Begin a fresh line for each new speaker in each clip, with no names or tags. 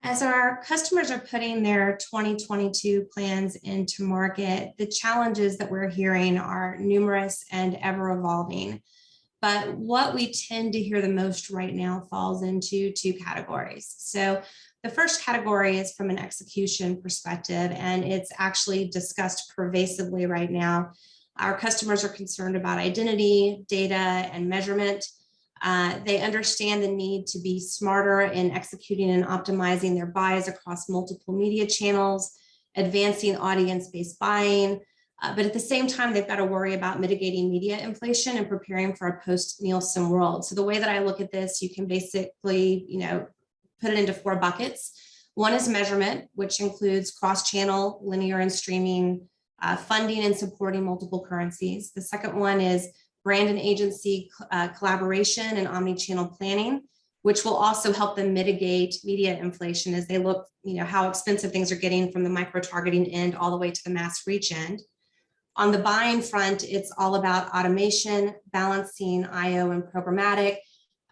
As our customers are putting their 2022 plans into market, the challenges that we're hearing are numerous and ever evolving. But what we tend to hear the most right now falls into two categories. So the first category is from an execution perspective, and it's actually discussed pervasively right now. Our customers are concerned about identity, data, and measurement. They understand the need to be smarter in executing and optimizing their buys across multiple media channels, advancing audience-based buying, but at the same time, they've got to worry about mitigating media inflation and preparing for a post-Nielsen world. So the way that I look at this, you can basically, put it into four buckets. One is measurement, which includes cross-channel, linear and streaming, funding and supporting multiple currencies. The second one is brand and agency collaboration and omni-channel planning, which will also help them mitigate media inflation as they look, how expensive things are getting from the micro-targeting end all the way to the mass reach end. On the buying front, it's all about automation, balancing IO and programmatic,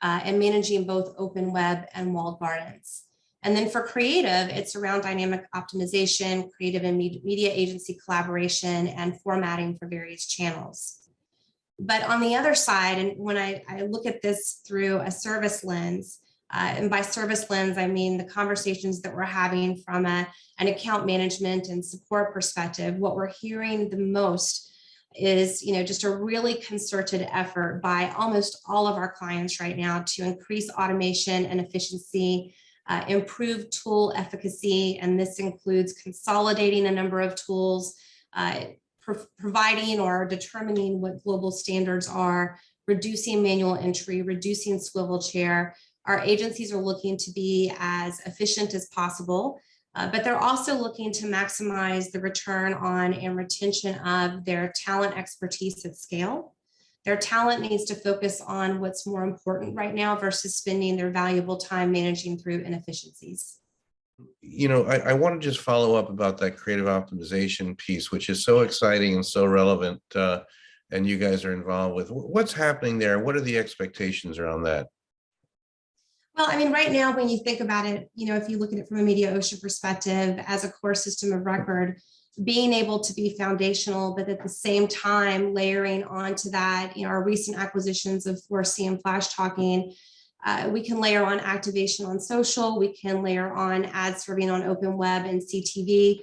and managing both open web and walled gardens. And then for creative, it's around dynamic optimization, creative and media agency collaboration, and formatting for various channels. But on the other side, and when I look at this through a service lens, and by service lens, I mean the conversations that we're having from an account management and support perspective, what we're hearing the most is, just a really concerted effort by almost all of our clients right now to increase automation and efficiency, improve tool efficacy, and this includes consolidating a number of tools, providing or determining what global standards are, reducing manual entry, reducing swivel-chair. Our agencies are looking to be as efficient as possible, but they're also looking to maximize the return on and retention of their talent expertise at scale. Their talent needs to focus on what's more important right now versus spending their valuable time managing through inefficiencies.
I want to just follow up about that creative optimization piece, which is so exciting and so relevant, and you guys are involved with. What's happening there? What are the expectations around that?
Well, right now, when you think about it, if you look at it from a Mediaocean perspective as a core system of record, being able to be foundational, but at the same time, layering onto that, our recent acquisitions of 4C and Flash Talking, we can layer on activation on social, we can layer on ad serving on open web and CTV,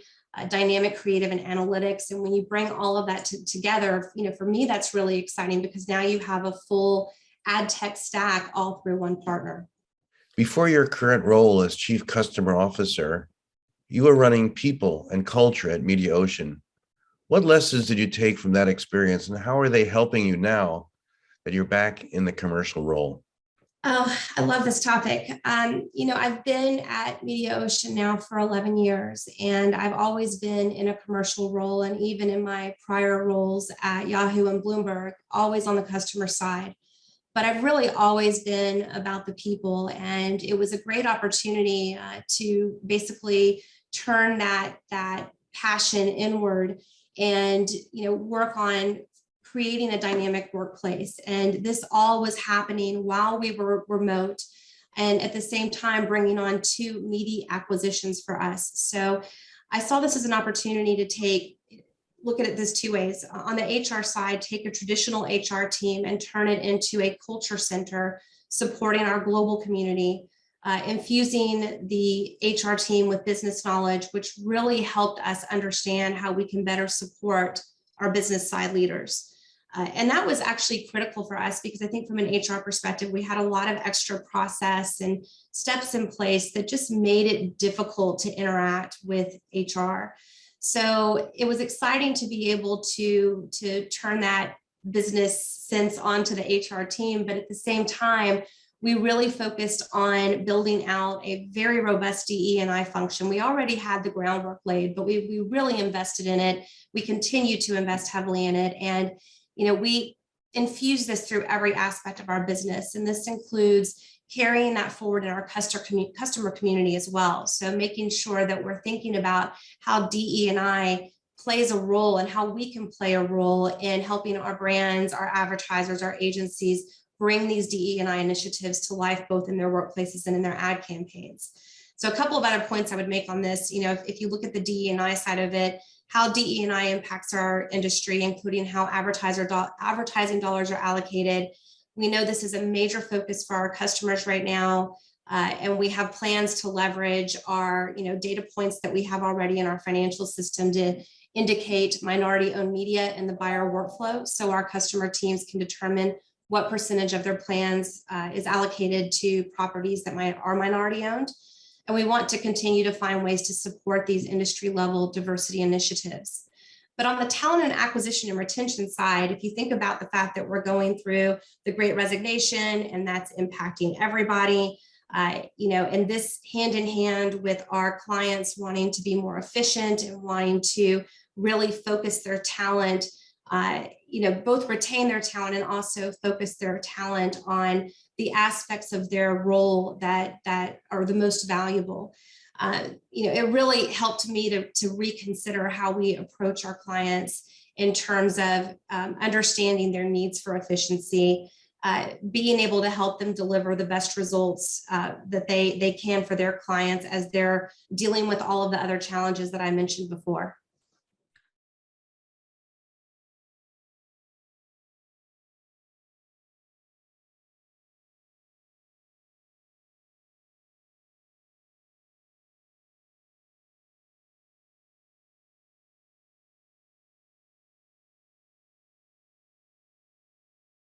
dynamic creative and analytics. And when you bring all of that together, for me, that's really exciting because now you have a full ad tech stack all through one partner.
Before your current role as Chief Customer Officer, you were running people and culture at Mediaocean. What lessons did you take from that experience, and how are they helping you now that you're back in the commercial role?
Oh, I love this topic. I've been at Mediaocean now for 11 years, and I've always been in a commercial role, and even in my prior roles at Yahoo and Bloomberg, always on the customer side. But I've really always been about the people, and it was a great opportunity to basically turn that passion inward and work on creating a dynamic workplace. And this all was happening while we were remote, and at the same time bringing on two meaty acquisitions for us. So I saw this as an opportunity to look at it this two ways. On the HR side, take a traditional HR team and turn it into a culture center supporting our global community, infusing the HR team with business knowledge, which really helped us understand how we can better support our business side leaders. And that was actually critical for us because I think from an HR perspective, we had a lot of extra process and steps in place that just made it difficult to interact with HR. So it was exciting to be able to turn that business sense onto the HR team, but at the same time, we really focused on building out a very robust DE&I function. We already had the groundwork laid, but we really invested in it. We continue to invest heavily in it. And, we infuse this through every aspect of our business. And this includes carrying that forward in our customer community as well. So making sure that we're thinking about how DE&I plays a role and how we can play a role in helping our brands, our advertisers, our agencies bring these DE&I initiatives to life, both in their workplaces and in their ad campaigns. So a couple of other points I would make on this, if you look at the DE&I side of it, how DE&I impacts our industry, including how advertising dollars are allocated. We know this is a major focus for our customers right now, and we have plans to leverage our data points that we have already in our financial system to indicate minority-owned media in the buyer workflow, so our customer teams can determine what percentage of their plans is allocated to properties that are minority-owned. And we want to continue to find ways to support these industry-level diversity initiatives. But on the talent and acquisition and retention side, if you think about the fact that we're going through the Great Resignation and that's impacting everybody, and this hand in hand with our clients wanting to be more efficient and wanting to really focus their talent, both retain their talent and also focus their talent on the aspects of their role that are the most valuable. It really helped me to reconsider how we approach our clients in terms of understanding their needs for efficiency, being able to help them deliver the best results that they can for their clients as they're dealing with all of the other challenges that I mentioned before.